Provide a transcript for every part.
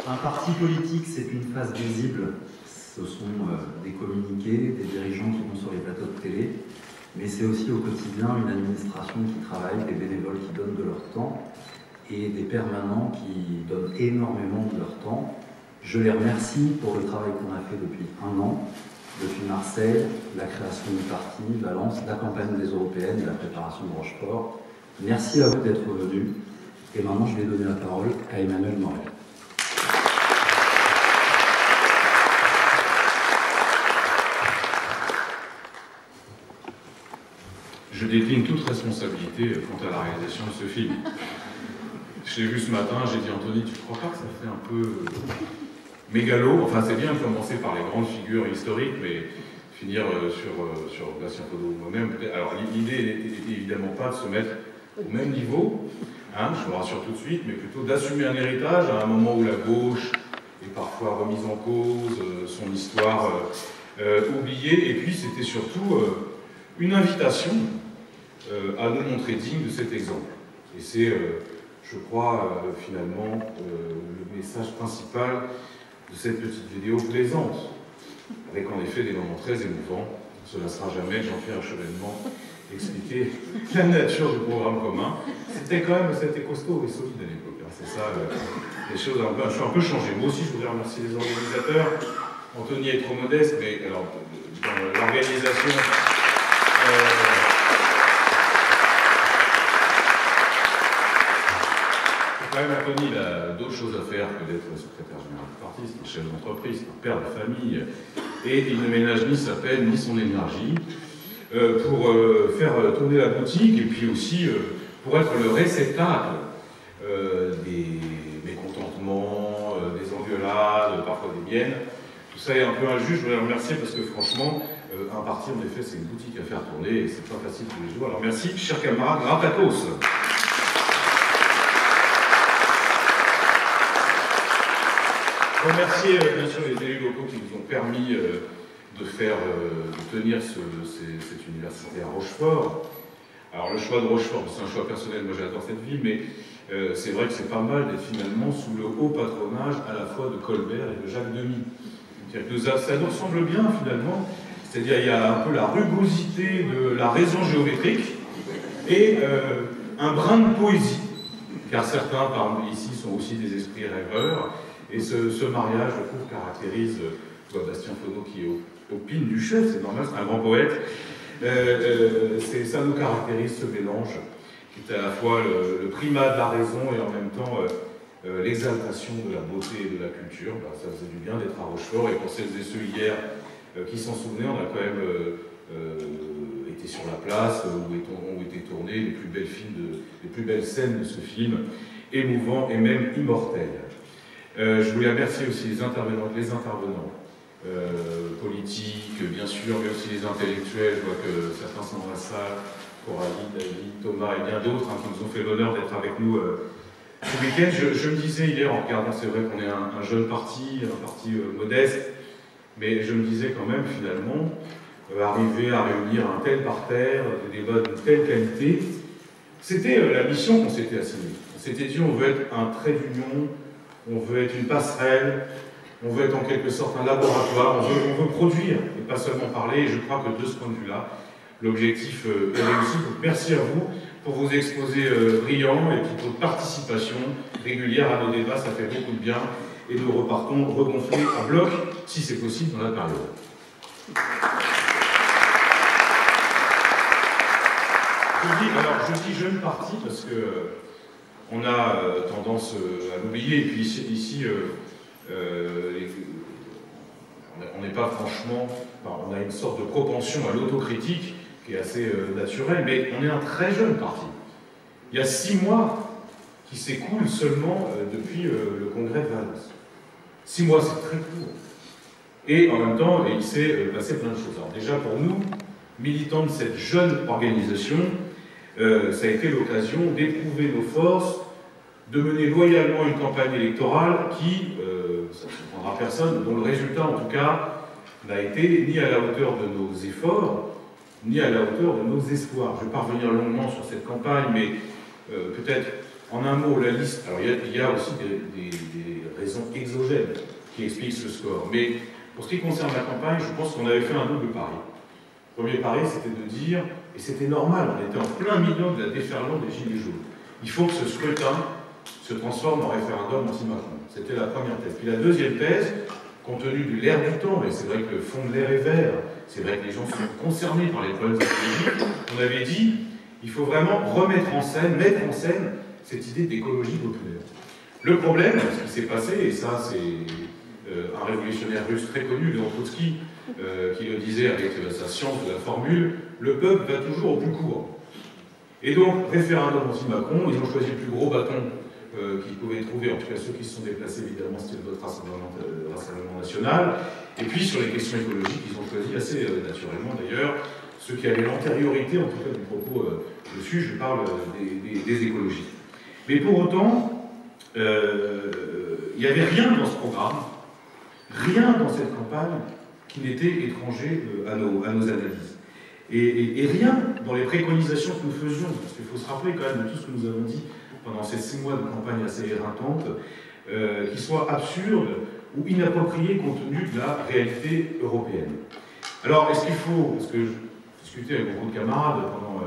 Un parti politique, c'est une face visible. Ce sont des communiqués, des dirigeants qui vont sur les plateaux de télé, mais c'est aussi au quotidien une administration qui travaille, des bénévoles qui donnent de leur temps et des permanents qui donnent énormément de leur temps. Je les remercie pour le travail qu'on a fait depuis 1 an, depuis Marseille, la création du parti, Valence, la campagne des Européennes et la préparation de Rochefort. Merci à vous d'être venus. Et maintenant, je vais donner la parole à Emmanuel Morel. Je décline toute responsabilité quant à la réalisation de ce film. Je l'ai vu ce matin, j'ai dit Anthony, tu crois pas que ça fait un peu mégalo? Enfin, c'est bien de commencer par les grandes figures historiques, mais finir sur Bastien Fodot moi-même. Alors, l'idée n'était évidemment pas de se mettre au même niveau, hein, je vous rassure tout de suite, mais plutôt d'assumer un héritage à un moment où la gauche est parfois remise en cause, son histoire oubliée, et puis c'était surtout une invitation à nous montrer dignes de cet exemple. Et c'est, je crois, finalement, le message principal de cette petite vidéo plaisante, avec en effet des moments très émouvants. Ce ne sera jamais Jean-Pierre Chevènement expliquer la nature du programme commun. C'était quand même, c'était costaud et solide à l'époque. Hein. C'est ça, les choses ont un peu changé. Moi aussi, je voudrais remercier les organisateurs. Anthony est trop modeste, mais alors, dans l'organisation... Quand même, Anthony, il a d'autres choses à faire que d'être secrétaire général du parti, c'est un chef d'entreprise, c'est un père de famille, et il ne ménage ni sa peine ni son énergie pour faire tourner la boutique, et puis aussi pour être le réceptacle des mécontentements, des engueulades, parfois des miennes. Tout ça est un peu injuste, je voudrais le remercier parce que franchement, un parti, en effet, c'est une boutique à faire tourner, et c'est pas facile tous les jours. Alors merci, chers camarades, Rapatos. Remercier bien sûr les élus locaux qui nous ont permis de tenir cette université à Rochefort. Alors le choix de Rochefort, c'est un choix personnel, moi j'adore cette ville, mais c'est vrai que c'est pas mal d'être finalement sous le haut patronage à la fois de Colbert et de Jacques Demy. Ça nous ressemble bien finalement, c'est-à-dire il y a un peu la rugosité de la raison géométrique et un brin de poésie, car certains parmi ici sont aussi des esprits rêveurs. Et ce mariage, je trouve, caractérise Bastien Fodot qui est au pin du chef, c'est normal, c'est un grand poète. Ça nous caractérise, ce mélange, qui est à la fois le primat de la raison et en même temps l'exaltation de la beauté et de la culture. Ça faisait du bien d'être à Rochefort, et pour celles et ceux hier qui s'en souvenaient, on a quand même été sur la place où ont été tournées les plus belles scènes de ce film, émouvant et même immortel. Je voulais remercier aussi les intervenants politiques, bien sûr, mais aussi les intellectuels. Je vois que certains sont dans la salle, Coralie, David, Thomas et bien d'autres qui nous ont fait l'honneur d'être avec nous ce week-end. Je me disais hier, en regardant, c'est vrai qu'on est un jeune parti, un parti modeste, mais je me disais quand même, finalement, arriver à réunir un tel parterre, des débats d'une telle qualité, c'était la mission qu'on s'était assignée. On s'était dit, on veut être un trait d'union, on veut être une passerelle, on veut être en quelque sorte un laboratoire, on veut produire et pas seulement parler. Et je crois que de ce point de vue-là, l'objectif est réussi. Donc merci à vous pour vos exposés brillants et pour votre participation régulière à nos débats. Ça fait beaucoup de bien et nous repartons regonflés à bloc, si c'est possible, dans la période. Je dis jeune parti parce que on a tendance à l'oublier, et puis ici on n'est pas franchement... Enfin, on a une sorte de propension à l'autocritique qui est assez naturelle, mais on est un très jeune parti. Il y a 6 mois qui s'écoulent seulement depuis le congrès de Valence. 6 mois, c'est très court. Et en même temps, il s'est passé plein de choses. Alors déjà, pour nous, militants de cette jeune organisation, ça a été l'occasion d'éprouver nos forces, de mener loyalement une campagne électorale qui, ça ne surprendra personne, dont le résultat en tout cas n'a été ni à la hauteur de nos efforts, ni à la hauteur de nos espoirs. Je ne vais pas revenir longuement sur cette campagne, mais peut-être en un mot, la liste. Alors il y a aussi des raisons exotiques anxiogène qui explique ce score. Mais pour ce qui concerne la campagne, je pense qu'on avait fait un double pari. Le premier pari, c'était de dire, et c'était normal, on était en plein milieu de la déferlante des Gilets jaunes, il faut que ce scrutin se transforme en référendum anti-Macron. C'était la première thèse. Puis la deuxième thèse, compte tenu de l'air du temps, et c'est vrai que le fond de l'air est vert, c'est vrai que les gens sont concernés par les problèmes écologiques, on avait dit, il faut vraiment remettre en scène, mettre en scène cette idée d'écologie populaire. Le problème, ce qui s'est passé, et ça c'est un révolutionnaire russe très connu, Léon Trotsky, qui le disait avec sa science de la formule, le peuple va toujours au plus court. Et donc, référendum anti-Macron, ils ont choisi le plus gros bâton qu'ils pouvaient trouver, en tout cas ceux qui se sont déplacés, évidemment, c'était le vote Rassemblement National. Et puis, sur les questions écologiques, ils ont choisi assez naturellement, d'ailleurs, ceux qui avaient l'antériorité, en tout cas, du propos dessus, je parle des écologistes. Mais pour autant, il n'y avait rien dans ce programme, rien dans cette campagne qui n'était étranger à nos analyses. Et rien dans les préconisations que nous faisions, parce qu'il faut se rappeler quand même de tout ce que nous avons dit pendant ces 6 mois de campagne assez éreintante, qui soit absurde ou inapproprié compte tenu de la réalité européenne. Alors, est-ce qu'il faut, parce que je discutais avec beaucoup de camarades pendant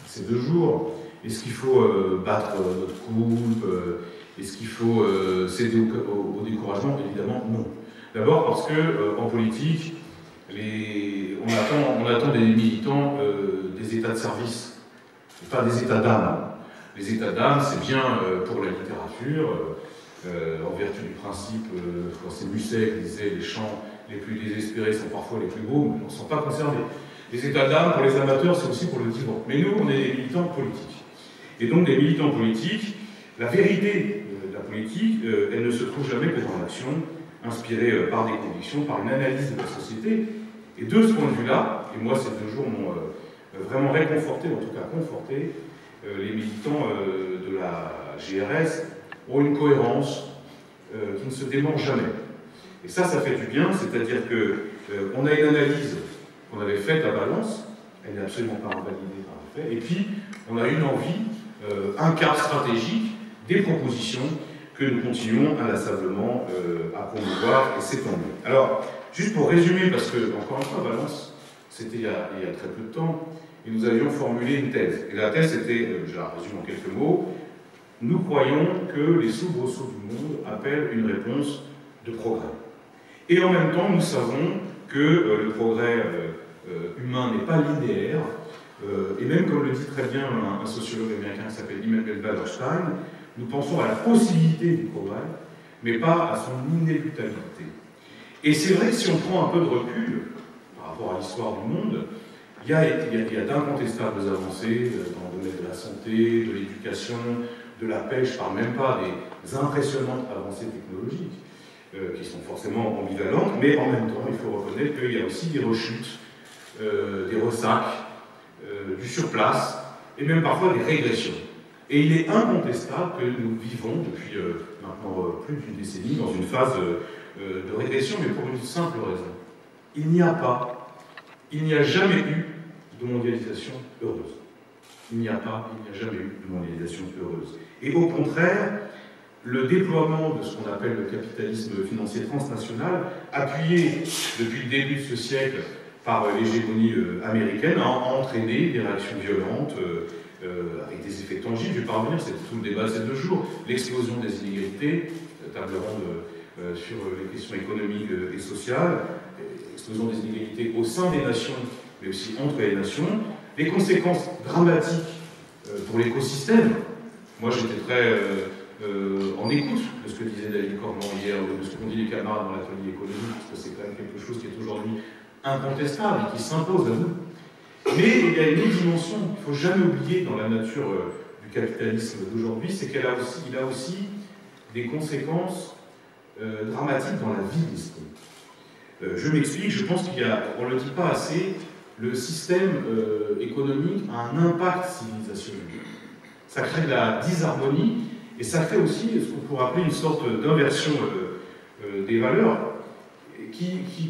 ces 2 jours, est-ce qu'il faut battre notre coupe, est-ce qu'il faut céder au découragement? Évidemment, non. D'abord parce qu'en politique, on attend des militants des états de service, pas des états d'âme. Les états d'âme, c'est bien pour la littérature, en vertu du principe, quand c'est Musset qui disait les chants les plus désespérés sont parfois les plus beaux, mais on ne sont pas concernés. Les états d'âme, pour les amateurs, c'est aussi pour le divan. Mais nous, on est des militants politiques. Et donc, des militants politiques, la vérité de la politique, elle ne se trouve jamais que dans l'action, inspirée par des convictions, par une analyse de la société. Et de ce point de vue-là, et moi, ces 2 jours m'ont vraiment réconforté, en tout cas conforté, les militants de la GRS ont une cohérence qui ne se dément jamais. Et ça fait du bien, c'est-à-dire qu'on a une analyse qu'on avait faite à Valence, elle n'est absolument pas invalidée par le fait, et puis on a une envie, un cadre stratégique, des propositions que nous continuons inlassablement à promouvoir, et c'est tant mieux. Alors, juste pour résumer, parce que, encore une fois, Valence, c'était il y a très peu de temps, et nous avions formulé une thèse. Et la thèse, c'était, je la résume en quelques mots, nous croyons que les soubresauts du monde appellent une réponse de progrès. Et en même temps, nous savons que le progrès humain n'est pas linéaire, et même comme le dit très bien un sociologue américain qui s'appelle Immanuel Wallerstein, nous pensons à la possibilité du progrès, mais pas à son inéluctabilité. Et c'est vrai que si on prend un peu de recul par rapport à l'histoire du monde, il y a d'incontestables avancées dans le domaine de la santé, de l'éducation, de la pêche, je ne parle même pas des impressionnantes avancées technologiques, qui sont forcément ambivalentes, mais en même temps, il faut reconnaître qu'il y a aussi des rechutes, des ressacs, du surplace, et même parfois des régressions. Et il est incontestable que nous vivons depuis maintenant plus d'une décennie dans une phase de régression, mais pour une simple raison. Il n'y a jamais eu de mondialisation heureuse. Il n'y a jamais eu de mondialisation heureuse. Et au contraire, le déploiement de ce qu'on appelle le capitalisme financier transnational, appuyé depuis le début de ce siècle par l'hégémonie américaine, a entraîné des réactions violentes avec des effets tangibles. Je ne vais pas revenir, c'est tout le débat de ces 2 jours. L'explosion des inégalités, table ronde sur les questions économiques et sociales, l'explosion des inégalités au sein des nations, mais aussi entre les nations, les conséquences dramatiques pour l'écosystème. Moi, j'étais très en écoute de ce que disait David Cormand hier, ou de ce qu'ont dit les camarades dans l'atelier économique, parce que c'est quand même quelque chose qui est aujourd'hui incontestable et qui s'impose à nous. Mais il y a une autre dimension qu'il ne faut jamais oublier dans la nature du capitalisme d'aujourd'hui, c'est qu'il a aussi des conséquences dramatiques dans la vie de l'esprit. Je m'explique, je pense qu'on ne le dit pas assez, le système économique a un impact civilisationnel. Ça crée de la disharmonie et ça crée aussi ce qu'on pourrait appeler une sorte d'inversion des valeurs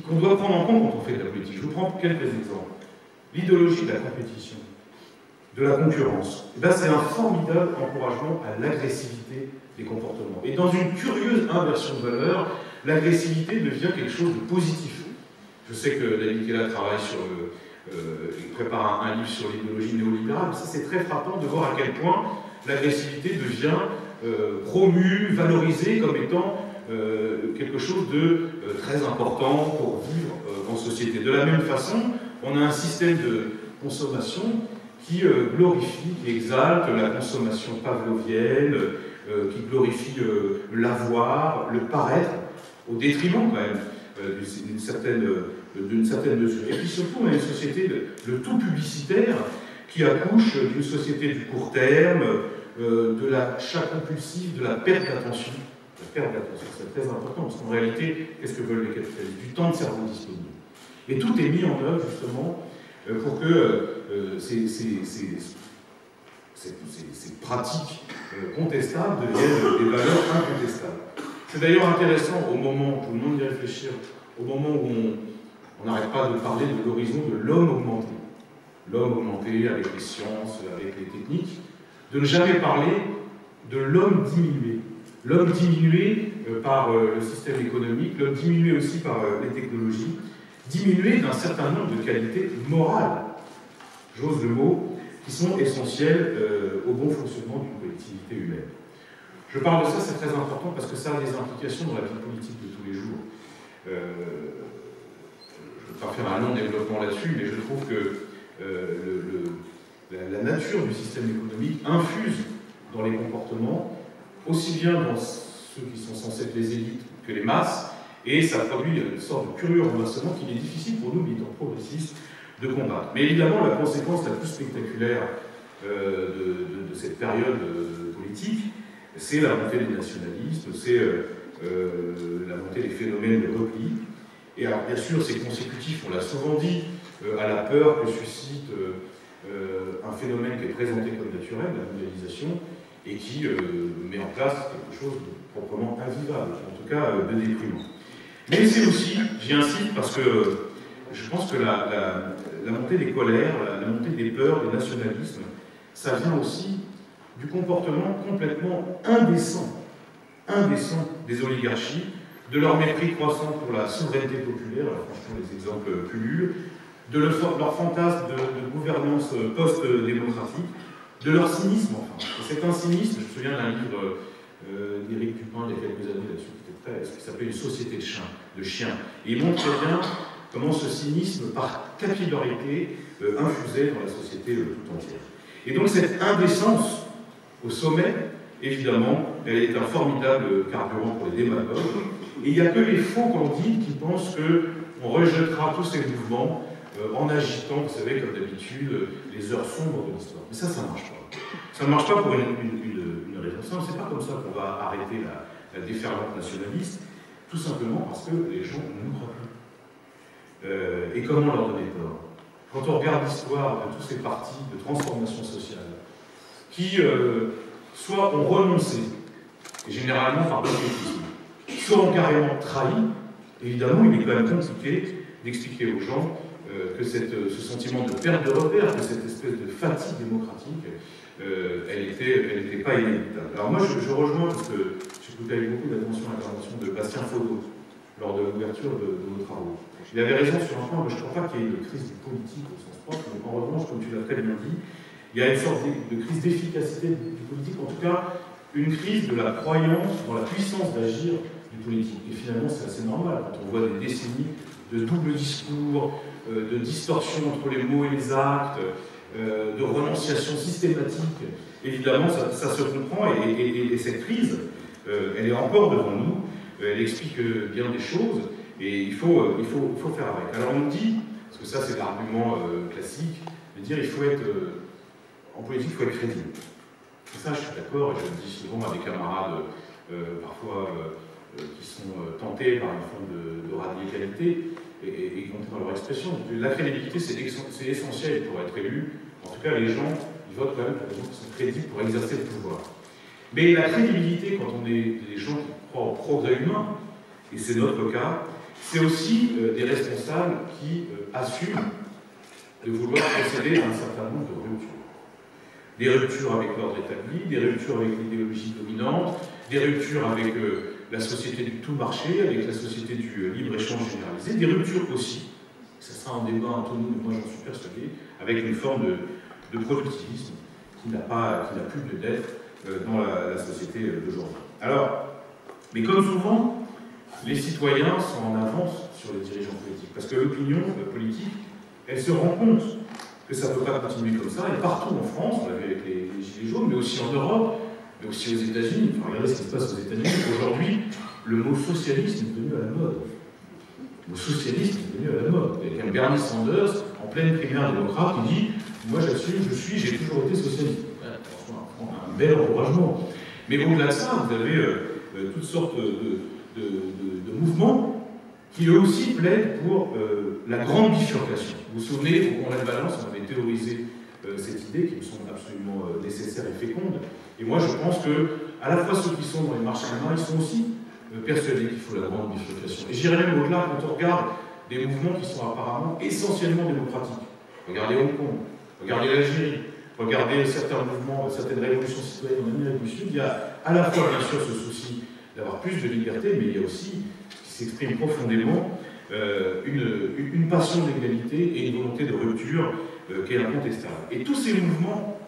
qu'on doit prendre en compte quand on fait de la politique. Je vous prends quelques exemples. L'idéologie de la compétition. de la concurrence. Et ben, c'est un formidable encouragement à l'agressivité des comportements. Et dans une curieuse inversion de valeur, l'agressivité devient quelque chose de positif. Je sais que David Kella travaille sur il prépare un livre sur l'idéologie néolibérale. Ça, c'est très frappant de voir à quel point l'agressivité devient promue, valorisée comme étant quelque chose de très important pour vivre en société. De la même façon, on a un système de consommation qui glorifie, qui exalte la consommation pavlovienne, qui glorifie l'avoir, le paraître, au détriment quand même d'une certaine mesure. Et puis surtout, on a une société, le tout publicitaire, qui accouche d'une société du court terme, de l'achat compulsif, de la perte d'attention. La perte d'attention, c'est très important, parce qu'en réalité, qu'est-ce que veulent les capitalistes? Du temps de cerveau disponible. Et tout est mis en œuvre, justement, pour que ces pratiques contestables deviennent des valeurs incontestables. C'est d'ailleurs intéressant au moment, je vous demande d'y réfléchir, au moment où on n'arrête pas de parler de l'horizon de l'homme augmenté. L'homme augmenté avec les sciences, avec les techniques, de ne jamais parler de l'homme diminué. L'homme diminué par le système économique, l'homme diminué aussi par les technologies, diminué d'un certain nombre de qualités morales, j'ose le mot, qui sont essentielles au bon fonctionnement d'une collectivité humaine. Je parle de ça, c'est très important parce que ça a des implications dans la vie politique de tous les jours. Je ne vais pas faire un long développement là-dessus, mais je trouve que la nature du système économique infuse dans les comportements, aussi bien dans ceux qui sont censés être les élites que les masses, et ça produit une sorte de curieux renversement qu'il est difficile pour nous, militants progressistes, de combattre. Mais évidemment, la conséquence la plus spectaculaire de cette période politique, c'est la montée des nationalismes, c'est la montée des phénomènes de repli. Et alors, bien sûr, c'est consécutif, on l'a souvent dit, à la peur que suscite un phénomène qui est présenté comme naturel, la mondialisation, et qui met en place quelque chose de proprement invivable, en tout cas de déprimant. Mais c'est aussi, j'y insiste parce que je pense que la montée des colères, la montée des peurs, des nationalismes, ça vient aussi du comportement complètement indécent des oligarchies, de leur mépris croissant pour la souveraineté populaire, alors franchement les exemples pullulent, de leur fantasme de gouvernance post-démocratique, de leur cynisme enfin. C'est un cynisme, je me souviens d'un livre d'Éric Dupin il y a quelques années là-dessus, qui s'appelait Une société de chiens. Et il montre très bien comment ce cynisme, par capillarité, infusait dans la société tout entière. Et donc cette indécence au sommet, évidemment, elle est un formidable carburant pour les démagogues. Et il n'y a que les faux candides qui pensent qu'on rejettera tous ces mouvements en agitant, vous savez, comme d'habitude, les heures sombres de l'histoire. Mais ça ne marche pas. Ça ne marche pas pour une raison simple. C'est pas comme ça qu'on va arrêter la déferlante nationaliste, tout simplement parce que les gens ne nous croient plus. Et comment leur donner tort? Quand on regarde l'histoire de tous ces partis de transformation sociale, qui soit ont renoncé, et généralement par patriotisme, soit ont carrément trahi, évidemment, il est quand même compliqué d'expliquer aux gens que ce sentiment de perte de repère, que cette espèce de fatigue démocratique, elle n'était pas inévitable. Alors moi, je rejoins, parce que j'écoutais avec beaucoup d'attention l'intervention de Bastien Faudot lors de l'ouverture de nos travaux. Il avait raison sur un point, mais je ne crois pas qu'il y ait une crise du politique au sens propre, mais en revanche, comme tu l'as très bien dit, il y a une sorte de crise d'efficacité du politique, en tout cas, une crise de la croyance dans la puissance d'agir du politique. Et finalement, c'est assez normal quand on voit des décennies de double discours, de distorsion entre les mots et les actes, de renonciation systématique. Évidemment, ça se comprend, et cette crise, elle est encore devant nous, elle explique bien des choses, et il faut faire avec. Alors on nous dit, parce que ça c'est l'argument classique, de dire il faut être, en politique, il faut être crédible. Et ça, je suis d'accord, et je le dis souvent à des camarades, parfois, qui sont tentés par une forme de radicalité, et contraire à leur expression. La crédibilité, c'est essentiel pour être élu. En tout cas, les gens, ils votent quand même pour des gens qui sont crédibles pour exercer le pouvoir. Mais la crédibilité, quand on est des gens qui croient au progrès humain, et c'est notre cas, c'est aussi des responsables qui assument de vouloir procéder à un certain nombre de ruptures. des ruptures avec l'ordre établi, des ruptures avec l'idéologie dominante, des ruptures avec la société du tout marché, avec la société du libre-échange généralisé, des ruptures aussi, ça sera un débat entre nous, mais moi j'en suis persuadé, avec une forme de productivisme qui n'a plus lieu d'être dans la société d'aujourd'hui. Alors, mais comme souvent, les citoyens sont en avance sur les dirigeants politiques, parce que l'opinion politique, elle se rend compte que ça ne peut pas continuer comme ça, et partout en France, on l'a vu avec les Gilets jaunes, mais aussi en Europe, mais aussi aux États-Unis. Enfin, regardez ce qui se passe aux États-Unis. Aujourd'hui, le mot socialisme est devenu à la mode. Le mot socialisme est devenu à la mode. Il y a Bernie Sanders, en pleine primaire démocrate, qui dit « Moi j'assume, j'ai toujours été socialiste ». Un bel encouragement. Mais au-delà de ça, vous avez toutes sortes de mouvements qui eux aussi plaident pour la grande bifurcation. Vous vous souvenez, au Congrès de Valence, on avait théorisé cette idée qui me semble absolument nécessaire et féconde. Et moi je pense que, à la fois ceux qui sont dans les marchés humains, ils sont aussi persuadés qu'il faut la grande bifurcation. Et j'irai même au-delà quand on regarde des mouvements qui sont apparemment essentiellement démocratiques. Regardez Hong Kong, regardez l'Algérie, regardez certains mouvements, certaines révolutions citoyennes en Amérique du Sud. Il y a à la fois bien sûr ce souci d'avoir plus de liberté, mais il y a aussi, qui s'exprime profondément, une passion d'égalité et une volonté de rupture qui est incontestable. Et tous ces mouvements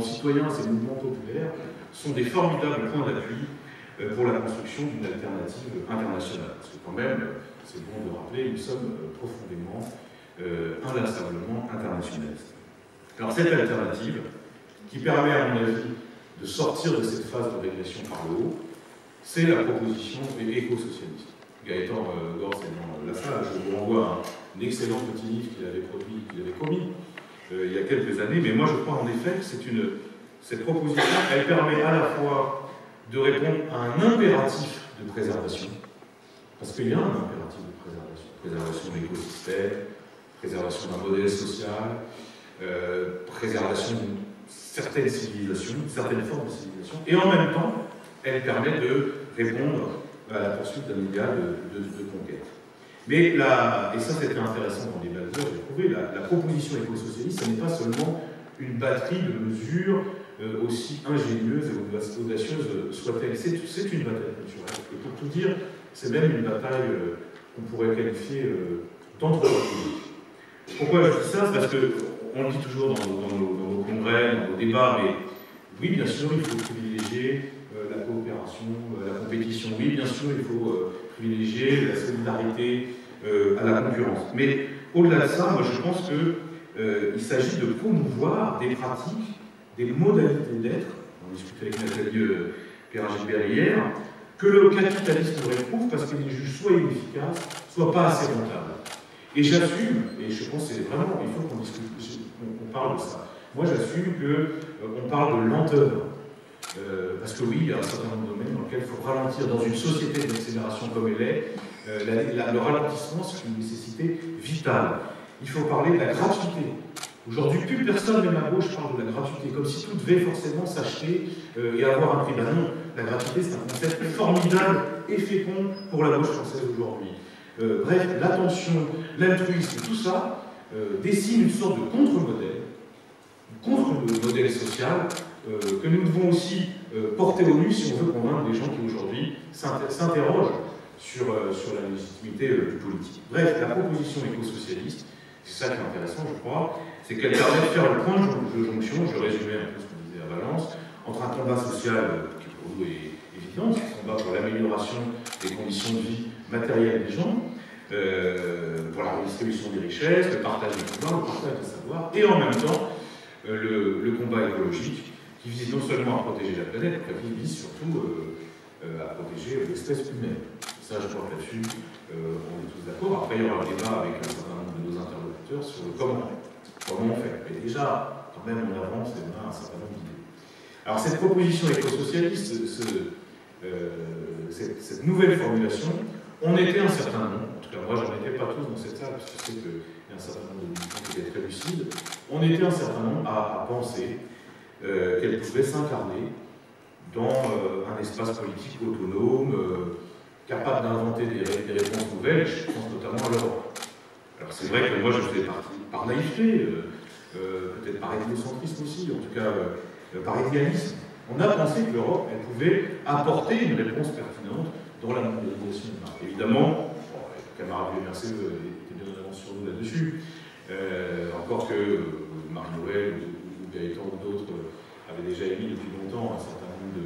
citoyens, ces mouvements populaires, sont des formidables points d'appui pour la construction d'une alternative internationale. Parce que quand même, c'est bon de rappeler, nous sommes profondément, inlassablement internationalistes. Alors cette alternative, qui permet à mon avis de sortir de cette phase de régression par le haut, c'est la proposition éco-socialiste. Gaëtan Gors est dans la salle, je vous renvoie à un excellent petit livre qu'il avait commis il y a quelques années, mais moi je crois en effet que cette proposition, elle permet à la fois de répondre à un impératif de préservation, parce qu'il y a un impératif de préservation de l'écosystème, préservation d'un modèle social, préservation d'une certaine civilisation, d'une certaine forme de civilisation, et en même temps, elle permet de répondre à la poursuite d'un idéal de conquête. Mais et ça c'était intéressant dans les Balzer, j'ai trouvé, la proposition éco-socialiste, ce n'est pas seulement une batterie de mesures aussi ingénieuses et audacieuses soit-elle. C'est une bataille culturelle. Et pour tout dire, c'est même une bataille qu'on pourrait qualifier d'anthropologique. Pourquoi je dis ça? C'est parce qu'on le dit toujours dans nos congrès, dans nos débats, mais oui, bien sûr, il faut privilégier la coopération, la compétition. Oui, bien sûr, il faut privilégier la solidarité à la concurrence. Mais au-delà de ça, moi je pense qu'il s'agit de promouvoir des pratiques, des modalités d'être, on discutait avec Nathalie Perrin-Gilbert hier, que le capitalisme réprouve parce qu'il est juge soit inefficace, soit pas assez rentable. Et j'assume, et je pense que c'est vraiment, il faut qu'on discute, qu'on parle de ça. Moi j'assume qu'on parle de lenteur. Parce que oui, il y a un certain nombre de domaines dans lesquels il faut ralentir dans une société d'accélération comme elle est. Le ralentissement, c'est une nécessité vitale. Il faut parler de la gratuité. Aujourd'hui, plus personne, même à gauche, parle de la gratuité, comme si tout devait forcément s'acheter et avoir un prix. Ben non, la gratuité, c'est un concept formidable et fécond pour la gauche française aujourd'hui. Bref, l'attention, l'altruisme, tout ça dessine une sorte de contre-modèle social que nous devons aussi porter au nu si on veut convaincre des gens qui aujourd'hui s'interrogent sur la légitimité du politique. Bref, la proposition éco-socialiste, c'est ça qui est intéressant, je crois, c'est qu'elle permet de faire le point de jonction, je résumais un peu ce qu'on disait à Valence, entre un combat social qui pour nous est évident, c'est un combat pour l'amélioration des conditions de vie matérielles des gens, pour la redistribution des richesses, le partage des pouvoirs, le partage des savoirs, et en même temps le combat écologique qui vise non seulement à protéger la planète, mais qui vise surtout à protéger l'espèce humaine. Ça, je crois que là-dessus, on est tous d'accord. Après, il y aura un débat avec un certain nombre de nos interlocuteurs sur le comment on fait. Mais déjà, quand même, on avance et on a un certain nombre d'idées. Alors, cette proposition éco-socialiste, cette nouvelle formulation, on était un certain nombre, en tout cas, moi, j'en étais pas tous dans cette salle, parce que je sais qu'il y a un certain nombre de militants qui étaient très lucides, on était un certain nombre à penser qu'elle pouvait s'incarner dans un espace politique autonome, capable d'inventer des réponses nouvelles, je pense notamment à l'Europe. Alors c'est vrai que moi je faisais partie, par naïveté, peut-être par ethnocentrisme aussi, en tout cas par idéalisme. On a pensé que l'Europe, elle pouvait apporter une réponse pertinente dans la mondialisation. Évidemment, bon, le camarade Mercé était bien en avance sur nous là-dessus, encore que Marie-Noël ou Gaëtan ou d'autres avaient déjà émis depuis longtemps un certain nombre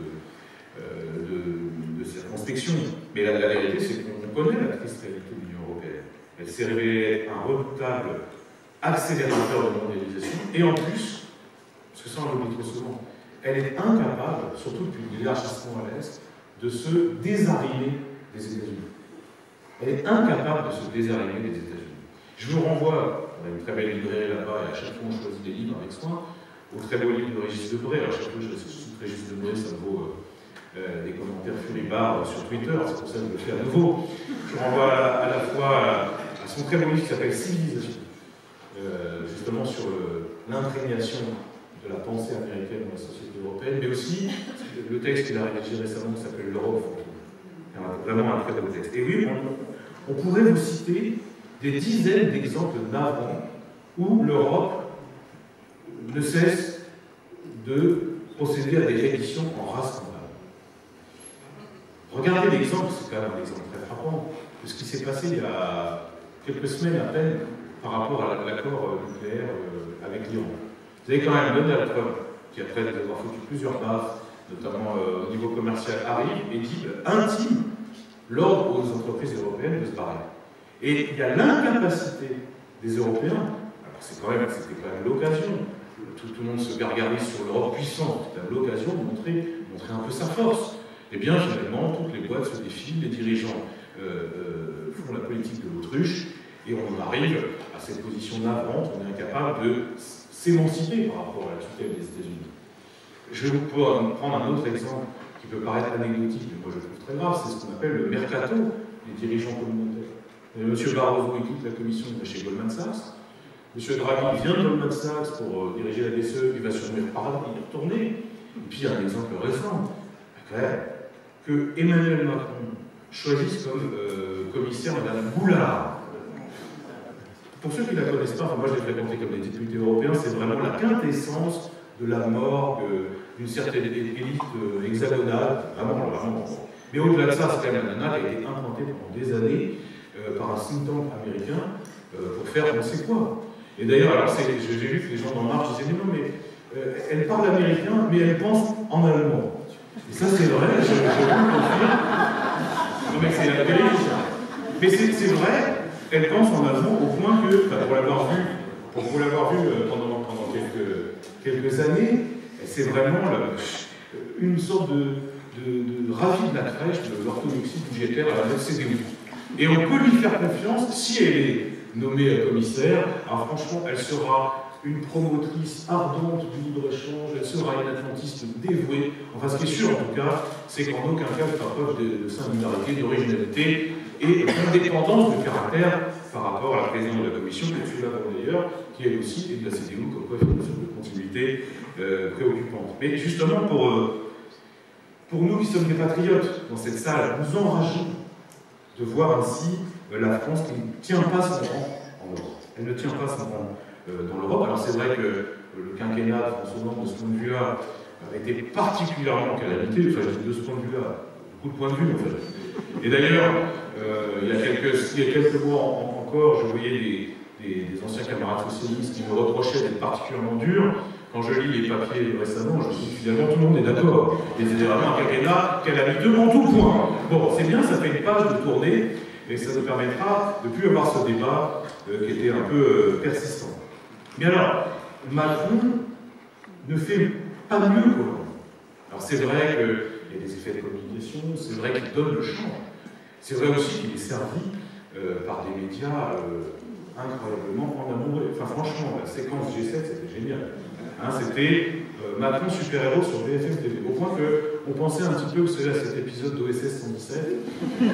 de circonspection. Mais la vérité, c'est qu'on connaît la triste réalité de l'Union européenne. Elle s'est révélée un redoutable accélérateur de mondialisation, et en plus, parce que ça on l'oublie trop souvent, elle est incapable, surtout depuis l'élargissement à l'Est, de se désarrimer des États-Unis. Elle est incapable de se désarrimer des États-Unis. Je vous renvoie, on a une très belle librairie là-bas, et à chaque fois on choisit des livres avec soin, au très beau livre de Régis Debray. À chaque fois je cite Régis Debray, ça vaut des commentaires furibards sur Twitter, c'est pour ça que je le fais à nouveau. Je renvoie à la fois à son très beau livre qui s'appelle Civilisation, justement sur l'imprégnation de la pensée américaine dans la société européenne, mais aussi le texte qu'il a rédigé récemment qui s'appelle L'Europe. Vraiment un très beau texte. Et oui, on pourrait vous citer des dizaines d'exemples navrants où l'Europe ne cesse de procéder à des redditions en race scandale. Regardez l'exemple, c'est quand même un exemple très frappant, de ce qui s'est passé il y a quelques semaines à peine par rapport à l'accord nucléaire avec l'Iran. Vous avez quand même Donald Trump, qui après avoir foutu plusieurs bases, notamment au niveau commercial, arrive et dit intime l'ordre aux entreprises européennes de se barrer. Et il y a l'incapacité des Européens, alors c'était quand même l'occasion, tout le monde se gargarise sur l'Europe puissante, c'était l'occasion de montrer un peu sa force. Et bien finalement, toutes les boîtes se défilent, les dirigeants font la politique de l'autruche, et on arrive à cette position navrante, on est incapable de s'émanciper par rapport à la tutelle des États-Unis. Je vais vous prendre un autre exemple qui peut paraître anecdotique, mais moi je le trouve très grave, c'est ce qu'on appelle le mercato des dirigeants communautaires. M. Barroso quitte la commission chez Goldman Sachs, M. Draghi vient de Goldman Sachs pour diriger la BCE, il va sûrement y retourner, et puis il y a un exemple récent, quand même, que Emmanuel Macron choisisse comme commissaire Mme Goulard. Pour ceux qui ne la connaissent pas, enfin moi je l'ai fréquenté comme des députés européens, c'est vraiment la quintessence de la morgue d'une certaine élite hexagonale, vraiment. Mais au-delà de ça, c'est quand même la nana qui a été implantée pendant des années par un think tank américain pour faire on sait quoi. Et d'ailleurs, alors j'ai vu que les gens d'En Marche disaient non, mais elle parle américain, mais elle pense en allemand. Et ça, c'est vrai, je vous le confirme. Non, mais c'est la vérité. Mais c'est vrai, elle pense en allemand au point que, pour l'avoir vu pendant quelques années, c'est vraiment une sorte de ravi de la crèche de l'orthodoxie budgétaire à la CDU. Et on peut lui faire confiance si elle est nommée commissaire. Alors franchement, elle sera une promotrice ardente du libre-échange, elle sera une atlantiste dévouée. Enfin, ce qui est sûr, en tout cas, c'est qu'en aucun cas, elle fera preuve de singularité, d'originalité et d'indépendance de caractère par rapport à la présidente de la commission, Ursula von der Leyen, qui elle aussi est de la CDU, comme quoi il y a une sorte de continuité préoccupante. Mais justement, pour nous qui sommes des patriotes dans cette salle, nous enrageons de voir ainsi la France qui ne tient pas son rang en Europe. Elle ne tient pas son rang dans l'Europe. Alors c'est vrai que le quinquennat de François Hollande, de ce point de vue-là, a été particulièrement calamiteux, enfin de ce point de vue-là, beaucoup de points de vue en fait. Et d'ailleurs, il y a quelques mois encore, je voyais des anciens camarades socialistes qui me reprochaient d'être particulièrement durs. Quand je lis les papiers récemment, je me dis finalement tout le monde est d'accord. Et c'est vraiment un quinquennat qu'elle a mis devant tout point. Bon, c'est bien, ça fait une page de tournée, et ça nous permettra de ne plus avoir ce débat qui était un peu persistant. Mais alors, Macron ne fait pas mieux qu'Hollande. Alors c'est vrai qu'il y a des effets de communication, c'est vrai qu'il donne le champ. C'est vrai aussi qu'il est servi par des médias incroyablement en amont. Enfin franchement, la séquence G7, c'était génial. Hein, c'était Macron super-héros sur BFM TV. Au point qu'on pensait un petit peu, vous savez, à cet épisode d'OSS 117. Je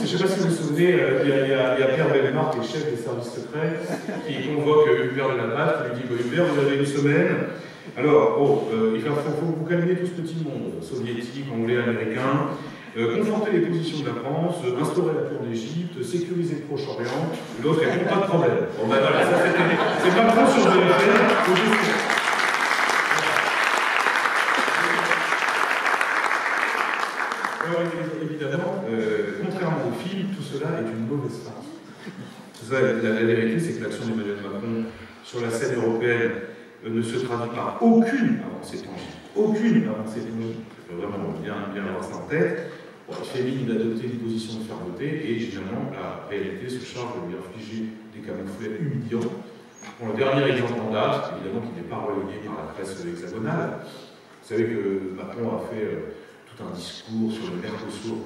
ne sais pas si vous vous souvenez, il y a Pierre Bellemare, qui est chef des services secrets, qui convoque Hubert de la Batte, qui lui dit Hubert, vous avez une semaine. Alors, il faut vous calmer tout ce petit monde, soviétique, anglais, américain, conforter les positions de la France, instaurer la cour d'Égypte, sécuriser le Proche-Orient. L'autre répond pas de problème. Bon, ben voilà, ça c'est Macron sur BFM. fil de tout cela est une mauvaise farce. La vérité, c'est que l'action d'Emmanuel Macron sur la scène européenne ne se traduit par aucune avancée tangible. Aucune avancée tangible. Il faut vraiment bien avoir ça en tête. Bon, il fait mine d'adopter une position de fermeté et finalement, la réalité se charge de lui infliger des camouflets humiliants. Bon, le dernier exemple en date, évidemment, qui n'est pas relayé par la presse hexagonale. Vous savez que Macron a fait tout un discours sur le Mercosur,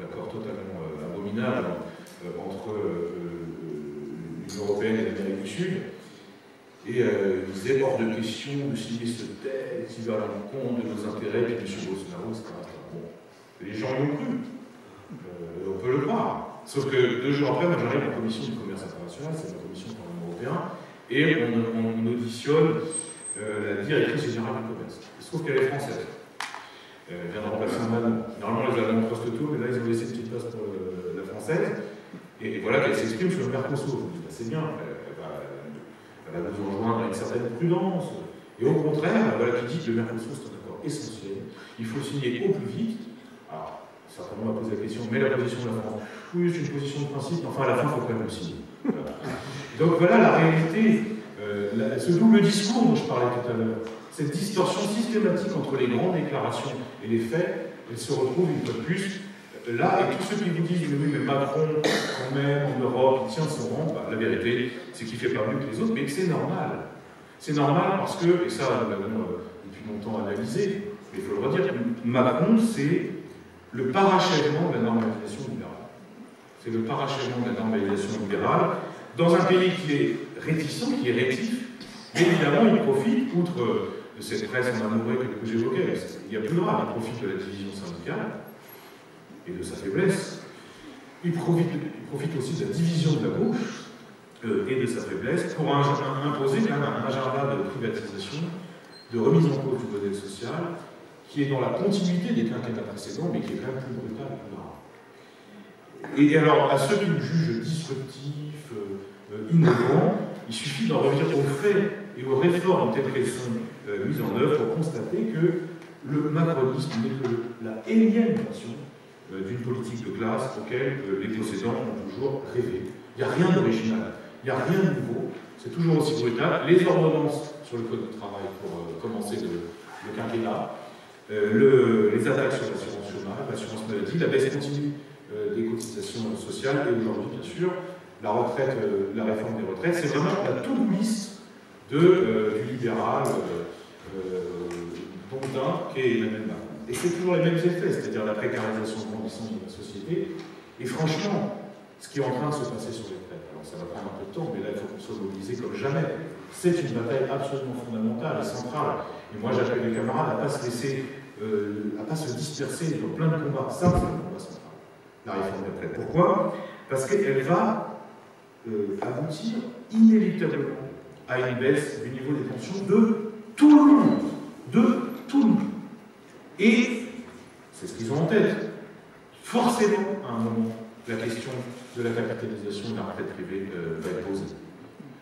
l'accord totalement abominable entre l'Union européenne et l'Amérique du Sud. Et il disait hors de question de signer ce texte qui va à l'encontre de nos intérêts, puis M. Bolsonaro, etc. Bon, les gens y ont cru. On peut le croire. Sauf que 2 jours après, moi j'arrive en commission du commerce international, c'est la commission du Parlement européen, et on auditionne la directrice générale du commerce. Il se trouve qu'elle est française. Elle vient de remplacer un Allemand. Normalement, les Allemands postent tout, mais là, ils ont laissé une petite place pour la française. Et voilà qu'elle s'exprime sur le Mercosur. Je me dis, bah, c'est bien, elle va nous enjoindre à une certaine prudence. Et au contraire, voilà qui dit que le Mercosur, c'est un accord essentiel. Il faut le signer au plus vite. Alors, certainement, on va poser la question, mais la position de la France, oui, c'est une position de principe, mais enfin, à la fin, il faut quand même le signer. Voilà. Donc voilà la réalité. Ce double discours dont je parlais tout à l'heure, cette distorsion systématique entre les grandes déclarations et les faits, elle se retrouve une fois de plus là, et tous ceux qui vous disent oui, mais Macron, quand même, en Europe, il tient son rang, bah, la vérité, c'est qu'il ne fait pas mieux que les autres, mais que c'est normal. C'est normal parce que, et ça, nous l'avons depuis longtemps analysé, mais il faut le redire, Macron, c'est le parachèvement de la normalisation libérale. C'est le parachèvement de la normalisation libérale dans un pays qui est réticent, qui est rétif, mais évidemment, il profite, outre de cette presse en amoureux que j'évoquais, il y a plus grave, il profite de la division syndicale et de sa faiblesse. Il profite aussi de la division de la gauche et de sa faiblesse pour imposer quand même un agenda de privatisation, de remise en cause du modèle social, qui est dans la continuité des quinquennats précédents, mais qui est quand même plus brutal et plus grave. Et alors, à ceux qui le jugent disruptif, innovant, il suffit d'en revenir aux faits et aux réformes telles qu'elles sont mises en œuvre pour constater que le macronisme n'est que la énième version d'une politique de classe auquel les possédants ont toujours rêvé. Il n'y a rien d'original, il n'y a rien de nouveau, c'est toujours aussi brutal. Les ordonnances sur le code du travail pour commencer le quinquennat, les attaques sur l'assurance chômage, l'assurance maladie, la baisse continue des cotisations sociales et aujourd'hui, bien sûr, la retraite, la réforme des retraites, c'est vraiment la to-do list du libéral Bondin qu'est Emmanuel Macron. Et c'est toujours les mêmes effets, c'est-à-dire la précarisation grandissante de la société. Et franchement, ce qui est en train de se passer sur les retraites, alors ça va prendre un peu de temps, mais là il faut qu'on soit mobilisé comme jamais. C'est une bataille absolument fondamentale et centrale. Et moi j'appelle les camarades à ne pas se laisser, à ne pas se disperser dans plein de combats. Ça, c'est le combat central, la réforme des retraites. Pourquoi? Parce qu'elle va aboutir inéluctablement à une baisse du niveau des pensions de tout le monde. De tout le monde. Et, c'est ce qu'ils ont en tête, forcément, à un moment, la question de la capitalisation de la retraite privée va être posée.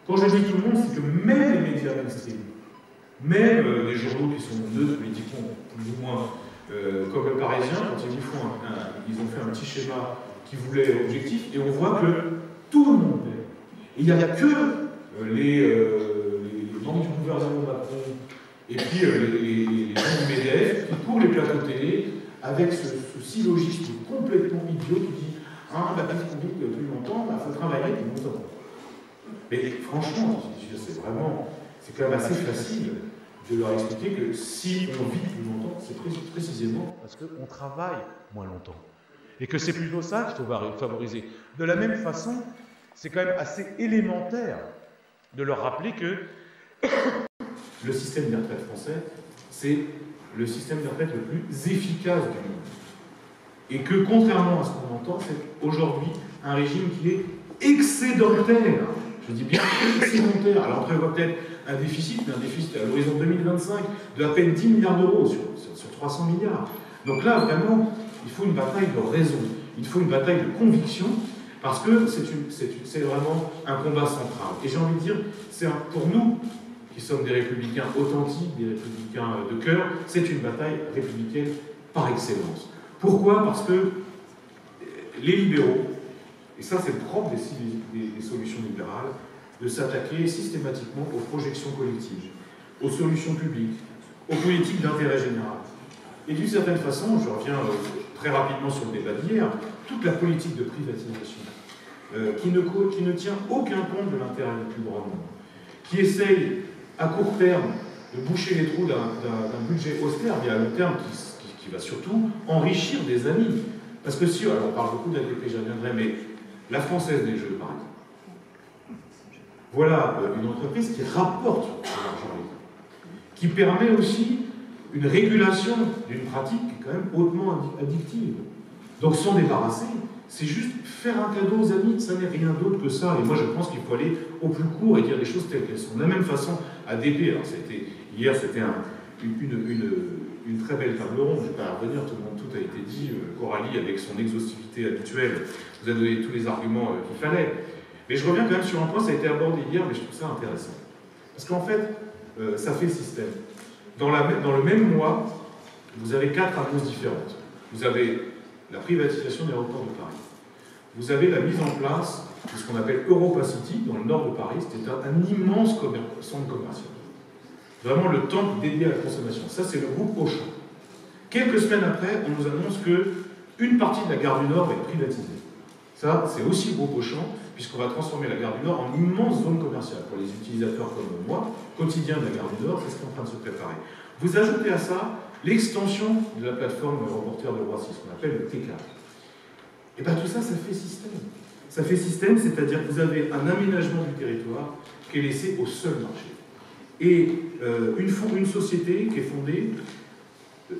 Quand je dis tout le monde, c'est que même les médias mainstream, même les journaux qui sont neutres politiquement, plus ou moins, comme le Parisien, quand ils ont fait un petit schéma qui voulait objectif, et on voit que tout le monde paie. Et il n'y a que les membres du gouvernement Macron et puis les gens du MEDEF qui courent les plateaux télé avec ce syllogisme complètement idiot qui dit « Ah, bah, puisqu'on vit depuis longtemps, il faut travailler depuis longtemps. » Mais franchement, c'est quand même assez facile de leur expliquer que si on vit plus longtemps, c'est précisément parce qu'on travaille moins longtemps. Et que c'est plutôt ça qu'il faut favoriser. De la même façon, c'est quand même assez élémentaire de leur rappeler que le système des retraites français, c'est le système des retraites le plus efficace du monde. Et que, contrairement à ce qu'on entend, c'est aujourd'hui un régime qui est excédentaire. Je dis bien excédentaire. Alors on prévoit peut-être un déficit, mais un déficit à l'horizon 2025 de à peine 10 milliards d'euros sur 300 milliards. Donc là, vraiment, il faut une bataille de raison, il faut une bataille de conviction, parce que c'est vraiment un combat central. Et j'ai envie de dire, pour nous, qui sommes des républicains authentiques, des républicains de cœur, c'est une bataille républicaine par excellence. Pourquoi? Parce que les libéraux, Et ça, c'est le propre des solutions libérales, de s'attaquer systématiquement aux projections collectives, aux solutions publiques, aux politiques d'intérêt général. Et d'une certaine façon, je reviens très rapidement sur le débat d'hier, toute la politique de privatisation, qui ne tient aucun compte de l'intérêt du plus grand nombre, qui essaye à court terme de boucher les trous d'un budget austère, mais à long terme qui va surtout enrichir des amis. Parce que si, alors on parle beaucoup d'ADP, j'y reviendrai, mais la Française des Jeux, par exemple, voilà une entreprise qui rapporte de l'argent à l'État, qui permet aussi une régulation d'une pratique qui est quand même hautement addictive. Donc s'en débarrasser, c'est juste faire un cadeau aux amis, ça n'est rien d'autre que ça. Et moi je pense qu'il faut aller au plus court et dire les choses telles qu'elles sont. De la même façon, ADP, alors hier c'était une très belle table ronde, je ne vais pas y revenir, tout a été dit, Coralie avec son exhaustivité habituelle vous a donné tous les arguments qu'il fallait. Mais je reviens quand même sur un point, ça a été abordé hier, mais je trouve ça intéressant. Parce qu'en fait, ça fait système. Dans le même mois, vous avez 4 annonces différentes. Vous avez la privatisation des aéroports de Paris. Vous avez la mise en place de ce qu'on appelle EuropaCity, dans le nord de Paris. C'était un immense centre commercial. Vraiment le temple dédié à la consommation. Ça, c'est le groupe Auchan. Quelques semaines après, on nous annonce qu'une partie de la gare du Nord va être privatisée. Ça, c'est aussi le groupe Auchan, puisqu'on va transformer la gare du Nord en immense zone commerciale. Pour les utilisateurs comme moi, quotidien de la gare du Nord, c'est ce qui est en train de se préparer. Vous ajoutez à ça l'extension de la plateforme aéroportuaire de Roissy, ce qu'on appelle le T4. Et bien tout ça, ça fait système. Ça fait système, c'est-à-dire que vous avez un aménagement du territoire qui est laissé au seul marché. Et une société qui est fondée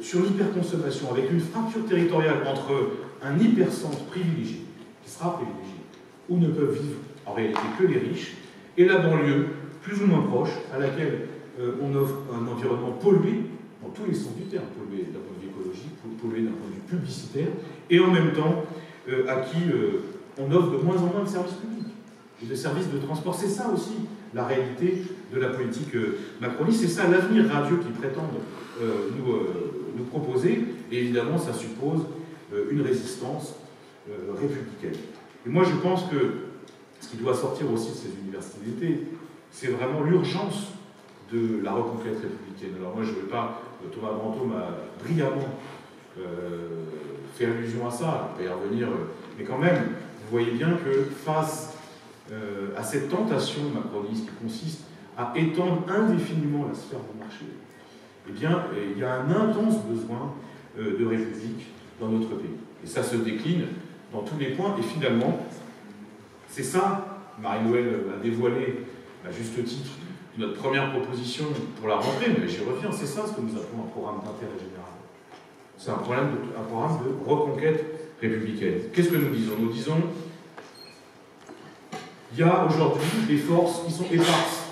sur l'hyperconsommation, avec une fracture territoriale entre un hypercentre privilégié, qui sera privilégié, où ne peuvent vivre en réalité que les riches, et la banlieue, plus ou moins proche, à laquelle on offre un environnement pollué, dans tous les sens du terme, pollué d'un point de vue écologique, pollué d'un point de vue publicitaire, et en même temps à qui on offre de moins en moins de services publics et de services de transport. C'est ça aussi la réalité de la politique macroniste, c'est ça l'avenir radieux qu'ils prétendent nous proposer, et évidemment ça suppose une résistance républicaine. Et moi je pense que ce qui doit sortir aussi de ces universités d'été, c'est vraiment l'urgence de la reconquête républicaine. Alors moi je ne vais pas, Thomas Brantôme m'a brillamment fait allusion à ça, je vais y revenir, mais quand même, vous voyez bien que face à cette tentation macroniste qui consiste à étendre indéfiniment la sphère du marché, eh bien, il y a un intense besoin de république dans notre pays. Et ça se décline dans tous les points, et finalement, c'est ça, Marie-Noëlle a dévoilé, à juste titre, notre première proposition pour la rentrée, mais j'y reviens, c'est ça ce que nous appelons un programme d'intérêt général. C'est un programme de reconquête républicaine. Qu'est-ce que nous disons? Nous disons, il y a aujourd'hui des forces qui sont éparses,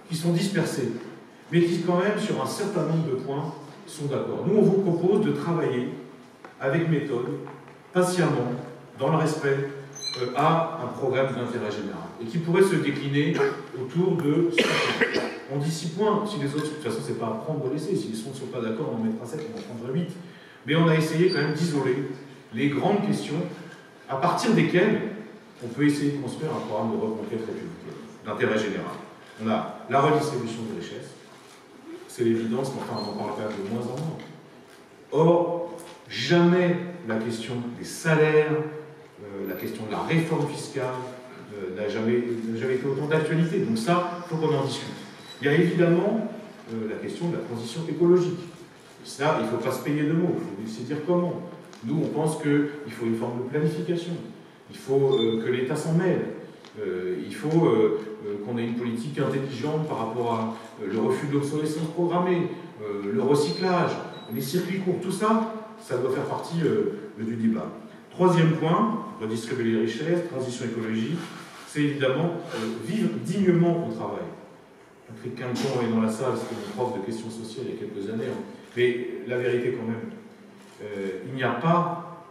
qui sont dispersées, mais qui quand même, sur un certain nombre de points, sont d'accord. Nous, on vous propose de travailler avec méthode, patiemment, dans le respect, à un programme d'intérêt général, et qui pourrait se décliner autour de 6 points. On dit 6 points, si les autres, de toute façon, c'est pas à prendre ou laisser, si les autres ne sont pas d'accord, on en mettra 7, on en prendra 8. Mais on a essayé quand même d'isoler les grandes questions à partir desquelles on peut essayer de construire un programme de reconquête républicaine, d'intérêt général. On a la redistribution des richesses, c'est l'évidence, mais enfin on en parle quand même de moins en moins. Or, jamais la question des salaires, la question de la réforme fiscale n'a jamais été autant d'actualité. Donc ça, il faut qu'on en discute. Il y a évidemment la question de la transition écologique. Et ça, il ne faut pas se payer de mots, il faut essayer de dire comment. Nous, on pense qu'il faut une forme de planification. Il faut que l'État s'en mêle. Il faut qu'on ait une politique intelligente par rapport à le refus de l'obsolescence programmée, le recyclage, les circuits courts, tout ça, ça doit faire partie du débat. Troisième point, redistribuer les richesses, transition écologique, c'est évidemment vivre dignement au travail. Patrick Quinton est dans la salle, c'était mon prof de questions sociales il y a quelques années, mais la vérité quand même, il n'y a pas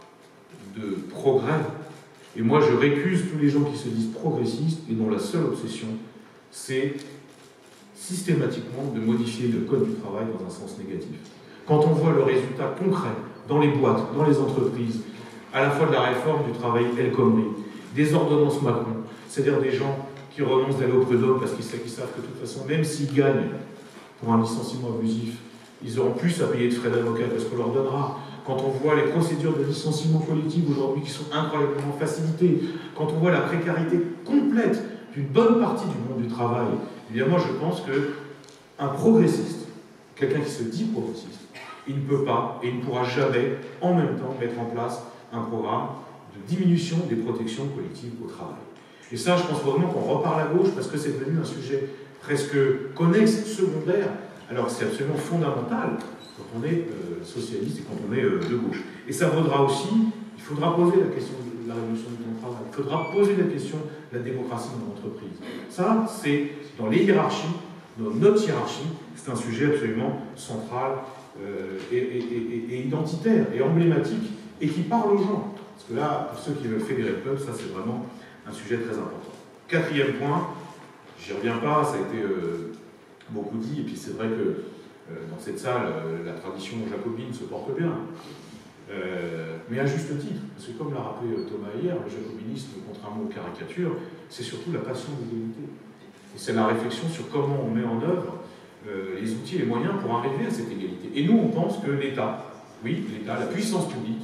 de progrès. Et moi je récuse tous les gens qui se disent progressistes et dont la seule obsession, c'est systématiquement de modifier le code du travail dans un sens négatif. Quand on voit le résultat concret dans les boîtes, dans les entreprises, à la fois de la réforme du travail El Khomri, des ordonnances Macron, c'est-à-dire des gens qui renoncent d'aller au prud'homme parce qu'ils savent que de toute façon, même s'ils gagnent pour un licenciement abusif, ils auront plus à payer de frais d'avocat parce qu'on leur donnera. Quand on voit les procédures de licenciement collectif aujourd'hui qui sont incroyablement facilitées, quand on voit la précarité complète d'une bonne partie du monde du travail, évidemment, je pense qu'un progressiste, quelqu'un qui se dit progressiste, il ne peut pas et il ne pourra jamais en même temps mettre en place un programme de diminution des protections collectives au travail. Et ça, je pense vraiment qu'on reparle à gauche parce que c'est devenu un sujet presque connexe, secondaire, alors que c'est absolument fondamental quand on est socialiste et quand on est de gauche. Et ça vaudra aussi, il faudra poser la question de la révolution du temps de travail, il faudra poser la question de la démocratie dans l'entreprise. Ça, c'est dans les hiérarchies, dans notre hiérarchie, c'est un sujet absolument central et identitaire et emblématique et qui parle aux gens. Parce que là, pour ceux qui veulent fédérer le peuple, ça c'est vraiment un sujet très important. Quatrième point, j'y reviens pas, ça a été beaucoup dit, et puis c'est vrai que dans cette salle, la tradition jacobine se porte bien, mais à juste titre, parce que comme l'a rappelé Thomas hier, le jacobinisme, contrairement aux caricatures, c'est surtout la passion de l'égalité. Et c'est la réflexion sur comment on met en œuvre les outils et les moyens pour arriver à cette égalité. Et nous, on pense que l'État, oui, l'État, la puissance publique,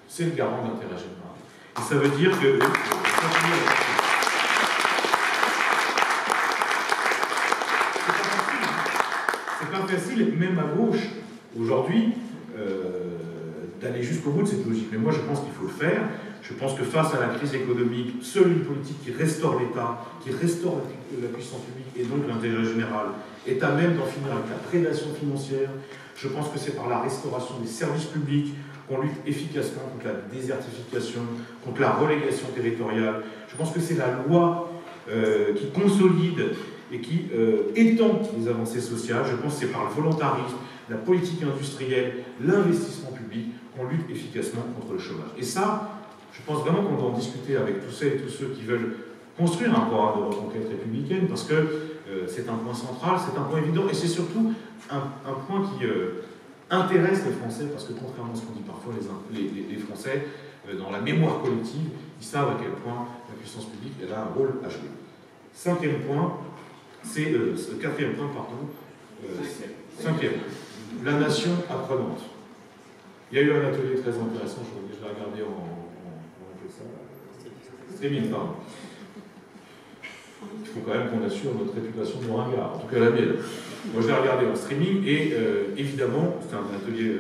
c'est le garant de l'intérêt général. Et ça veut dire que... c'est pas facile, même à gauche, aujourd'hui, d'aller jusqu'au bout de cette logique. Mais moi, je pense qu'il faut le faire. Je pense que face à la crise économique, seule une politique qui restaure l'État, qui restaure la puissance publique et donc l'intérêt général, est à même d'en finir avec la prédation financière. Je pense que c'est par la restauration des services publics qu'on lutte efficacement contre la désertification, contre la relégation territoriale. Je pense que c'est la loi qui consolide et qui étend les avancées sociales. Je pense que c'est par le volontarisme, la politique industrielle, l'investissement public qu'on lutte efficacement contre le chômage. Et ça, je pense vraiment qu'on doit en discuter avec tous celles et tous ceux qui veulent construire un programme de reconquête républicaine, parce que c'est un point central, c'est un point évident, et c'est surtout un point qui intéresse les Français, parce que contrairement à ce qu'on dit parfois, les Français, dans la mémoire collective, ils savent à quel point la puissance publique elle a un rôle à jouer. Quatrième point, la nation apprenante. Il y a eu un atelier très intéressant, je l'ai regardé streaming, pardon. Il faut quand même qu'on assure notre réputation de ringard, en tout cas la mienne. Moi je l'ai regardé en streaming et évidemment, c'est un atelier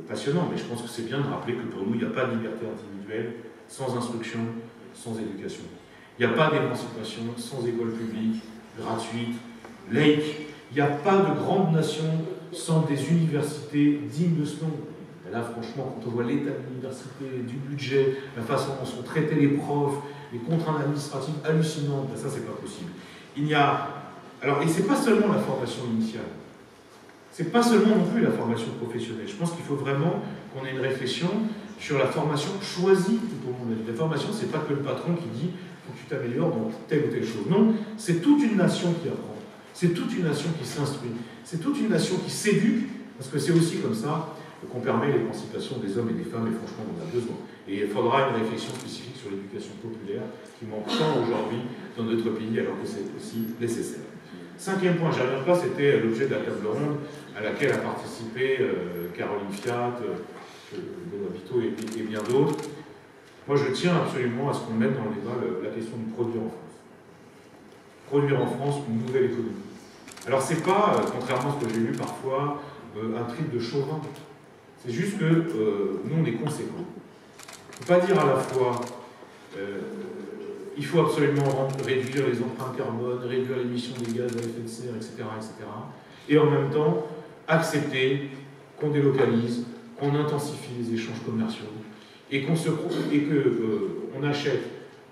passionnant, mais je pense que c'est bien de rappeler que pour nous, il n'y a pas de liberté individuelle sans instruction, sans éducation. Il n'y a pas d'émancipation sans école publique, gratuite, laïque. Il n'y a pas de grande nation sans des universités dignes de ce nom. Et là, franchement, quand on voit l'état de l'université, du budget, la façon dont sont traités les profs, les contraintes administratives hallucinantes, ben ça, c'est pas possible. Il y a... Alors, et c'est pas seulement la formation initiale. C'est pas seulement non plus la formation professionnelle. Je pense qu'il faut vraiment qu'on ait une réflexion sur la formation choisie tout au long de la vie. La formation, c'est pas que le patron qui dit faut que tu t'améliores dans telle ou telle chose. Non, c'est toute une nation qui apprend. C'est toute une nation qui s'instruit. C'est toute une nation qui s'éduque, parce que c'est aussi comme ça qu'on permet l'émancipation des hommes et des femmes, et franchement, on en a besoin. Et il faudra une réflexion spécifique sur l'éducation populaire, qui manque tant aujourd'hui dans notre pays, alors que c'est aussi nécessaire. Cinquième point, j'y reviens pas, c'était l'objet de la table ronde à laquelle a participé Caroline Fiat, Benoît Biteau et bien d'autres. Moi, je tiens absolument à ce qu'on mette dans le débat la question du produire en France. Produire en France une nouvelle économie. Alors, c'est pas, contrairement à ce que j'ai lu parfois, un trip de chauvin. C'est juste que nous, on est conséquents. Il ne faut pas dire à la fois il faut absolument réduire les empreintes carbone, réduire l'émission des gaz à effet de serre, etc., etc. Et en même temps, accepter qu'on délocalise, qu'on intensifie les échanges commerciaux et qu'on achète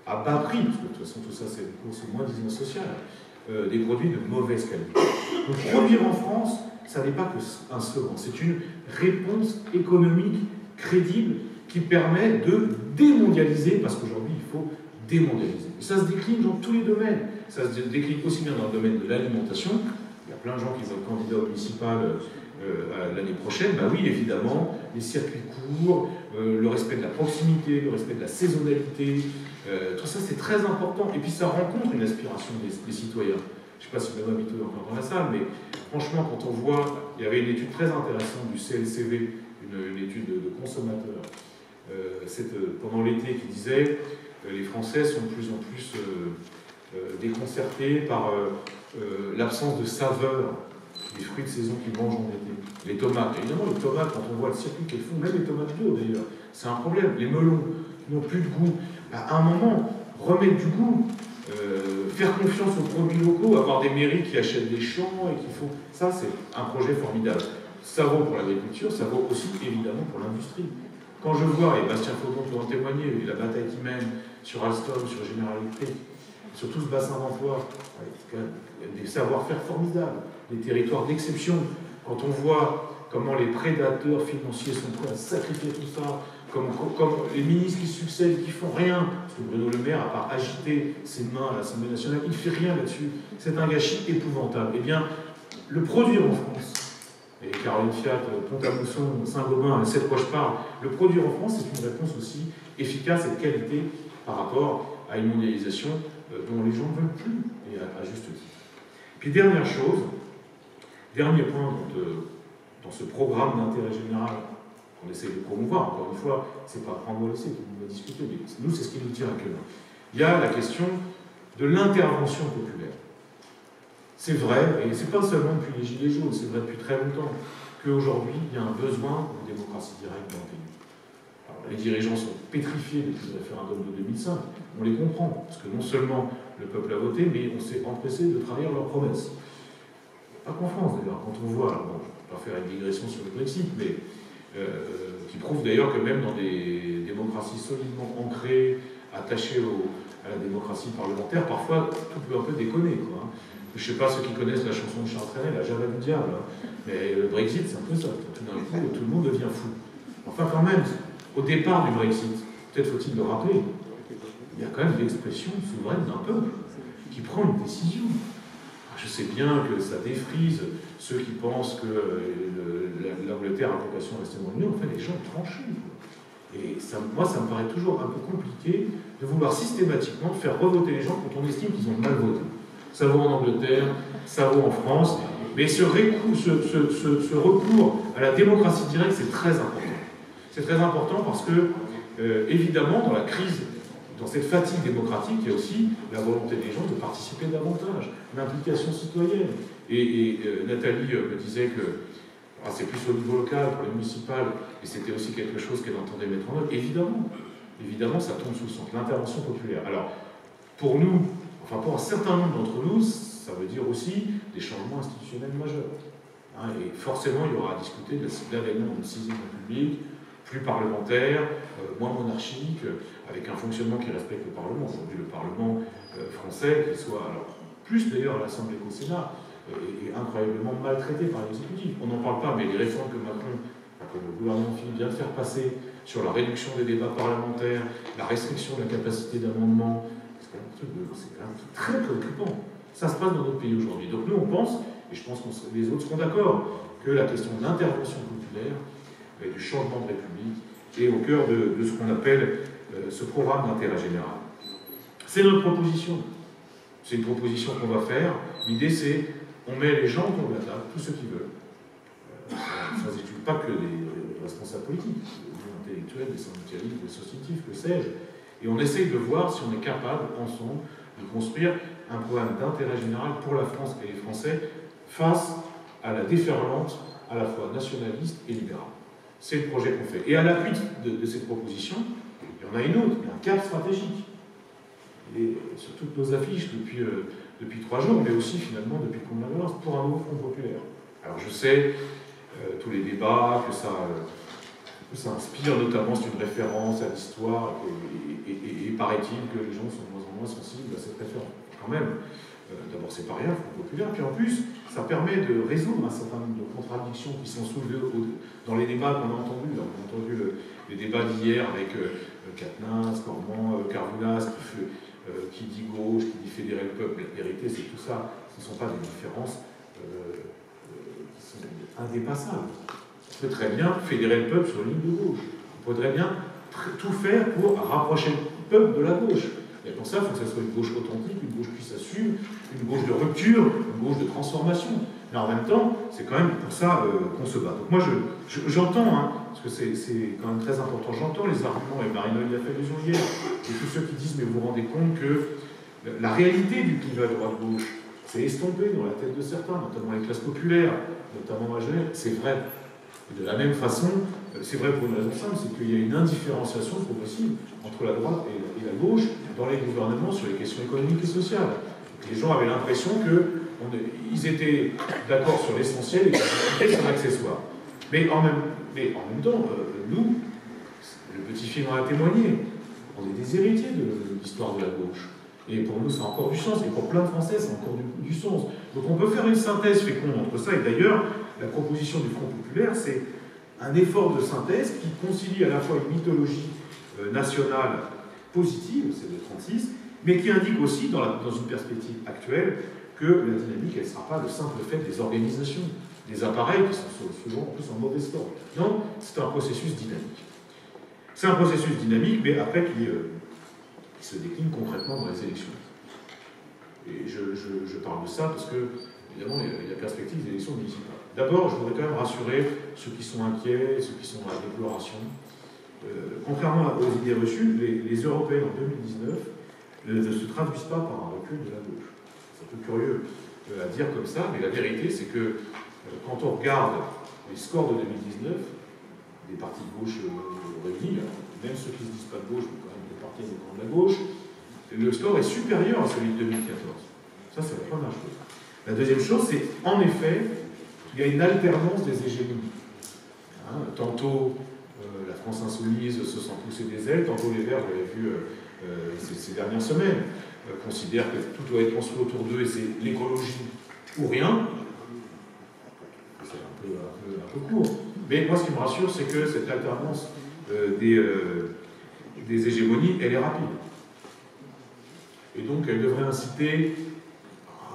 à bas prix, parce que de toute façon tout ça c'est une course au moins-disant social, des produits de mauvaise qualité. Donc produire en France, ça n'est pas qu'un slogan, c'est une réponse économique crédible qui permet de démondialiser, parce qu'aujourd'hui il faut démondialiser. Et ça se décline dans tous les domaines. Ça se décline aussi bien dans le domaine de l'alimentation. Il y a plein de gens qui vont être candidats au municipal l'année prochaine. Ben oui, évidemment, les circuits courts, le respect de la proximité, le respect de la saisonnalité, Tout ça, c'est très important. Et puis, ça rencontre une aspiration des citoyens. Je ne sais pas si Benoît Biteau est encore dans la salle, mais franchement, quand on voit, il y avait une étude très intéressante du CLCV, une étude de consommateurs, pendant l'été, qui disait que les Français sont de plus en plus déconcertés par l'absence de saveur des fruits de saison qu'ils mangent en été. Les tomates, évidemment, les tomates, quand on voit le circuit qu'elles font, même les tomates bio d'ailleurs, c'est un problème. Les melons, qui n'ont plus de goût. À un moment, remettre du goût, faire confiance aux produits locaux, avoir des mairies qui achètent des champs et qui font... Ça, c'est un projet formidable. Ça vaut pour l'agriculture, ça vaut aussi évidemment pour l'industrie. Quand je vois, et Bastien Faudon peut en témoigner, la bataille qui mène sur Alstom, sur General Electric, sur tout ce bassin d'emploi, des savoir-faire formidables, des territoires d'exception. Quand on voit comment les prédateurs financiers sont prêts à sacrifier tout ça, comme les ministres qui succèdent, qui font rien, parce que Bruno Le Maire, à part agiter ses mains à l'Assemblée nationale, il ne fait rien là-dessus. C'est un gâchis épouvantable. Eh bien, le produire en France, et Caroline Fiat, Pont-à-Mousson, Saint-Gobain, elle sait de quoi je parle, le produire en France, c'est une réponse aussi efficace et de qualité par rapport à une mondialisation dont les gens ne veulent plus, et à juste titre. Puis dernière chose, dernier point dans ce programme d'intérêt général qu'on essaie de promouvoir, encore une fois, c'est pas prendre ou laisser, tout le monde va discuter, mais nous, c'est ce qui nous tient à cœur. Il y a la question de l'intervention populaire. C'est vrai, et c'est pas seulement depuis les Gilets jaunes, c'est vrai depuis très longtemps, qu'aujourd'hui, il y a un besoin de démocratie directe dans le pays. Alors, les dirigeants sont pétrifiés depuis le référendum de 2005, on les comprend, parce que non seulement le peuple a voté, mais on s'est empressé de trahir leurs promesses. Pas qu'en France d'ailleurs, quand on voit, alors bon, je ne vais pas faire une digression sur le Brexit, mais qui prouve d'ailleurs que même dans des démocraties solidement ancrées, attachées à la démocratie parlementaire, parfois tout peut un peu déconner, quoi, hein. Je ne sais pas ceux qui connaissent la chanson de Charles Trenet, la Java du diable, hein. Mais le Brexit, c'est un peu ça. Tout d'un coup, tout le monde devient fou. Enfin, quand même, au départ du Brexit, peut-être faut-il le rappeler, il y a quand même l'expression souveraine d'un peuple qui prend une décision. Je sais bien que ça défrise ceux qui pensent que l'Angleterre a vocation à rester dans l'Union. En fait, les gens tranchent. Et ça, moi, ça me paraît toujours un peu compliqué de vouloir systématiquement faire revoter les gens quand on estime qu'ils ont mal voté. Ça vaut en Angleterre, ça vaut en France, mais ce recours à la démocratie directe, c'est très important. C'est très important parce que, évidemment, dans la crise, dans cette fatigue démocratique, il y a aussi la volonté des gens de participer davantage, l'implication citoyenne. Et Nathalie me disait que c'est plus au niveau local, pour les municipales, et c'était aussi quelque chose qu'elle entendait mettre en œuvre. Évidemment, évidemment, ça tombe sous le centre, l'intervention populaire. Alors, pour nous, enfin pour un certain nombre d'entre nous, ça veut dire aussi des changements institutionnels majeurs. Hein, et forcément, il y aura à discuter de l'avènement d'une 6e République, plus parlementaire, moins monarchique, avec un fonctionnement qui respecte le Parlement. Aujourd'hui, le Parlement français, qui soit, alors, plus d'ailleurs à l'Assemblée qu'au Sénat, est incroyablement maltraité par l'exécutif. On n'en parle pas, mais les réformes que Macron, que le gouvernement Philippe vient de faire passer sur la réduction des débats parlementaires, la restriction de la capacité d'amendement, c'est quand même un truc très préoccupant. Ça se passe dans notre pays aujourd'hui. Donc nous, on pense, et je pense que les autres seront d'accord, que la question de l'intervention populaire et du changement de République est au cœur de ce qu'on appelle ce programme d'intérêt général. C'est notre proposition. C'est une proposition qu'on va faire. L'idée, c'est on met les gens autour de la table, tous ceux qui veulent. Ça n'exclut pas que des responsables politiques, des intellectuels, des syndicalistes, des associatifs, que sais-je. Et on essaye de voir si on est capable, ensemble, de construire un programme d'intérêt général pour la France et les Français face à la déferlante à la fois nationaliste et libérale. C'est le projet qu'on fait. Et à l'appui de cette proposition, il y en a une autre, il y a un cap stratégique. Et sur toutes nos affiches depuis 3 jours, mais aussi finalement depuis qu'on avance pour un nouveau Front populaire. Alors je sais, tous les débats, que ça inspire notamment, c'est une référence à l'histoire, et paraît-il que les gens sont de moins en moins sensibles à cette référence. Quand même, d'abord c'est pas rien, le Front populaire, puis en plus, ça permet de résoudre un certain nombre de contradictions qui sont soulevées dans les débats qu'on a entendus. On a entendu les débats d'hier avec Quatennens, Cormand, Carvounas, qui dit gauche, qui dit fédérer le peuple. La vérité, c'est que tout ça, ce ne sont pas des différences qui sont indépassables. On peut très bien fédérer le peuple sur une ligne de gauche. On pourrait très bien tout faire pour rapprocher peuple de la gauche. Et pour ça, il faut que ça soit une gauche authentique, une gauche qui s'assume, une gauche de rupture, une gauche de transformation. Mais en même temps, c'est quand même pour ça qu'on se bat. Donc moi, j'entends, hein, parce que c'est quand même très important, j'entends les arguments, et Marine y a fait allusion hier, et tous ceux qui disent, mais vous vous rendez compte que la réalité du clivage droite-gauche, c'est estompé dans la tête de certains, notamment les classes populaires, notamment ma jeunesse, c'est vrai. Et de la même façon, c'est vrai pour une raison simple, c'est qu'il y a une indifférenciation progressive entre la droite et la gauche dans les gouvernements sur les questions économiques et sociales. Donc les gens avaient l'impression qu'ils étaient d'accord sur l'essentiel et qu'ils étaient sur l'accessoire. Mais en même temps, nous, le petit film en a témoigné, on est des héritiers de l'histoire de la gauche. Et pour nous, ça a encore du sens, et pour plein de Français, ça a encore du sens. Donc on peut faire une synthèse féconde entre ça, et d'ailleurs, la proposition du Front populaire, c'est un effort de synthèse qui concilie à la fois une mythologie nationale positive, c'est le 36, mais qui indique aussi, dans une perspective actuelle, que la dynamique, elle ne sera pas le simple fait des organisations, des appareils qui sont souvent en plus en mauvaise forme. Non, c'est un processus dynamique. C'est un processus dynamique, mais après qui se décline concrètement dans les élections. Et je parle de ça parce que, évidemment, il y a perspective des élections municipales. D'abord, je voudrais quand même rassurer ceux qui sont inquiets, ceux qui sont dans la déploration. Contrairement aux idées reçues, les Européennes en 2019 ne se traduisent pas par un recul de la gauche. C'est un peu curieux à dire comme ça, mais la vérité, c'est que quand on regarde les scores de 2019, des partis de gauche réunis, même ceux qui ne se disent pas de gauche, mais quand même des partis de la gauche, le score est supérieur à celui de 2014. Ça, c'est la première chose. La deuxième chose, c'est en effet, il y a une alternance des hégémonies. Hein, tantôt, la France insoumise se sent pousser des ailes, tantôt les Verts, vous l'avez vu ces dernières semaines, considèrent que tout doit être construit autour d'eux et c'est l'écologie ou rien. C'est un peu court. Mais moi, ce qui me rassure, c'est que cette alternance des hégémonies, elle est rapide. Et donc, elle devrait inciter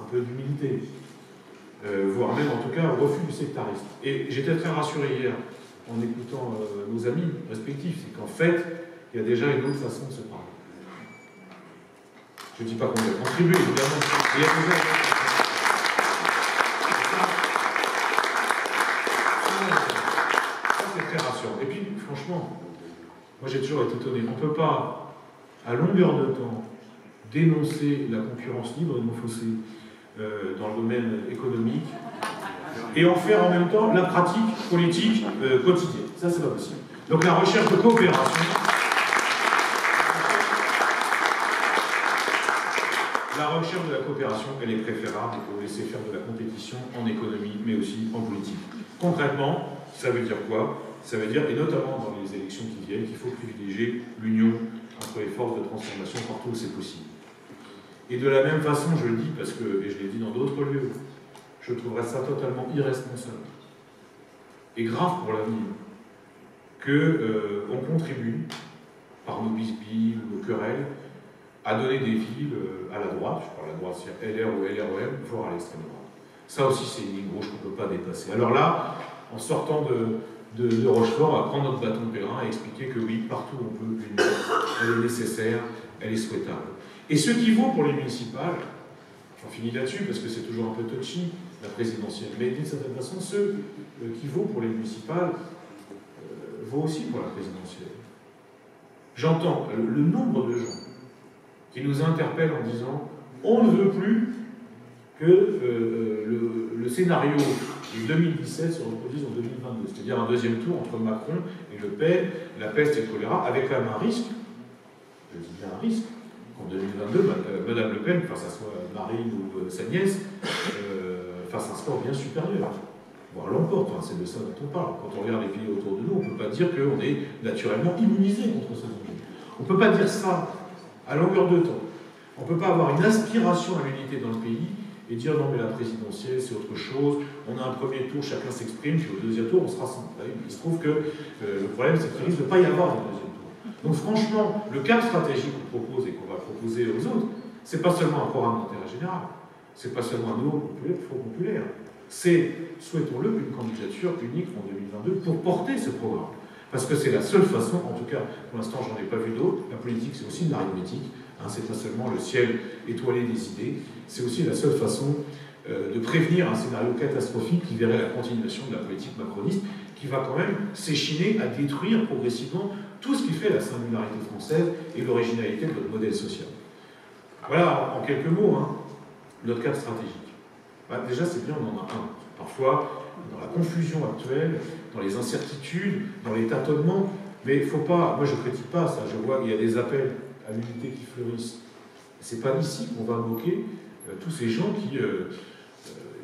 un peu d'humilité, voire même, en tout cas, au refus du sectarisme. Et j'étais très rassuré hier, en écoutant nos amis respectifs, c'est qu'en fait, il y a déjà une autre façon de se parler. Je ne dis pas qu'on doit contribuer, évidemment, mais il y a déjà une autre façon. Ça, c'est très rassurant. Et puis, franchement, moi j'ai toujours été étonné. On ne peut pas, à longueur de temps, dénoncer la concurrence libre et non faussée dans le domaine économique et en faire en même temps la pratique politique quotidienne. Ça, c'est pas possible. Donc la recherche de coopération, elle est préférable pour laisser faire de la compétition en économie, mais aussi en politique. Concrètement, ça veut dire quoi? Ça veut dire, et notamment dans les élections qui viennent, qu'il faut privilégier l'union entre les forces de transformation partout où c'est possible. Et de la même façon, je le dis parce que, et je l'ai dit dans d'autres lieux, je trouverais ça totalement irresponsable et grave pour l'avenir qu'on contribue, par nos bisbilles ou nos querelles, à donner des villes à la droite, je parle à la droite, c'est-à-dire LR ou LREM, voire à l'extrême droite. Ça aussi, c'est une ligne rouge qu'on ne peut pas dépasser. Alors là, en sortant de Rochefort, on va prendre notre bâton de pèlerin et expliquer que oui, partout on peut l'union, elle est nécessaire, elle est souhaitable. Et ce qui vaut pour les municipales, j'en finis là-dessus parce que c'est toujours un peu touchy, la présidentielle, mais d'une certaine façon, ce qui vaut pour les municipales vaut aussi pour la présidentielle. J'entends le nombre de gens qui nous interpellent en disant on ne veut plus que le scénario de 2017 se reproduise en 2022, c'est-à-dire un deuxième tour entre Macron et Le Pen, la peste et le choléra, avec quand même un risque, je dis bien un risque, qu'en 2022, Madame Le Pen, enfin ça soit Marine ou sa nièce, fasse un score bien supérieur. Voire l'emporte, hein, c'est de ça dont on parle. Quand on regarde les pays autour de nous, on ne peut pas dire qu'on est naturellement immunisé contre ce danger. On ne peut pas dire ça à longueur de temps. On ne peut pas avoir une aspiration à l'unité dans le pays et dire non mais la présidentielle c'est autre chose, on a un premier tour, chacun s'exprime, puis au deuxième tour on se rassemble. Il se trouve que le problème c'est qu'il risque de ne pas y avoir de deuxième tour. Donc franchement, le cap stratégique qu'on propose et qu'on va proposer aux autres, c'est pas seulement un programme d'intérêt général, c'est pas seulement un nouveau Front populaire, c'est, souhaitons-le, une candidature unique en 2022 pour porter ce programme. Parce que c'est la seule façon, en tout cas, pour l'instant, j'en ai pas vu d'autres. La politique, c'est aussi de l'arithmétique. Hein, c'est pas seulement le ciel étoilé des idées. C'est aussi la seule façon de prévenir un scénario catastrophique qui verrait la continuation de la politique macroniste, qui va quand même s'échiner à détruire progressivement tout ce qui fait la singularité française et l'originalité de notre modèle social. Voilà, en quelques mots, hein, notre cap stratégique. Bah, déjà, c'est bien, on en a un. Parfois, dans la confusion actuelle, dans les incertitudes, dans les tâtonnements, mais il ne faut pas, moi je ne critique pas ça, je vois qu'il y a des appels à l'unité qui fleurissent. C'est pas ici qu'on va moquer tous ces gens qui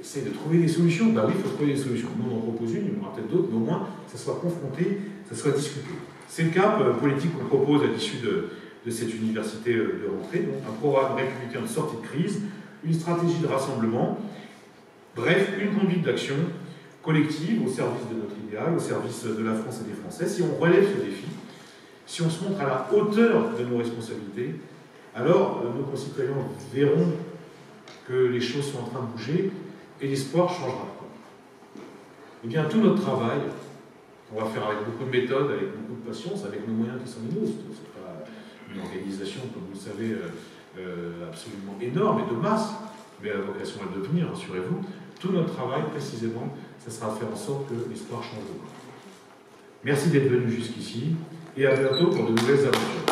essaient de trouver des solutions. Ben oui, il faut trouver des solutions. Nous, on en propose une, il y en aura peut-être d'autres, mais au moins, ça soit confronté, ça soit discuté. C'est le cap politique qu'on propose à l'issue de cette université de rentrée, donc un programme républicain de sortie de crise, une stratégie de rassemblement, bref, une conduite d'action collective au service de notre idéal, au service de la France et des Français. Si on relève ce défi, si on se montre à la hauteur de nos responsabilités, alors nos concitoyens verront que les choses sont en train de bouger et l'espoir changera. Eh bien, tout notre travail, on va faire avec beaucoup de méthode, avec beaucoup de patience, avec nos moyens qui sont les nôtres. Ce n'est pas une organisation, comme vous le savez, absolument énorme et de masse, mais à la vocation à le devenir, rassurez-vous. Tout notre travail, précisément, ça sera de faire en sorte que l'espoir change. Merci d'être venu jusqu'ici et à bientôt pour de nouvelles aventures.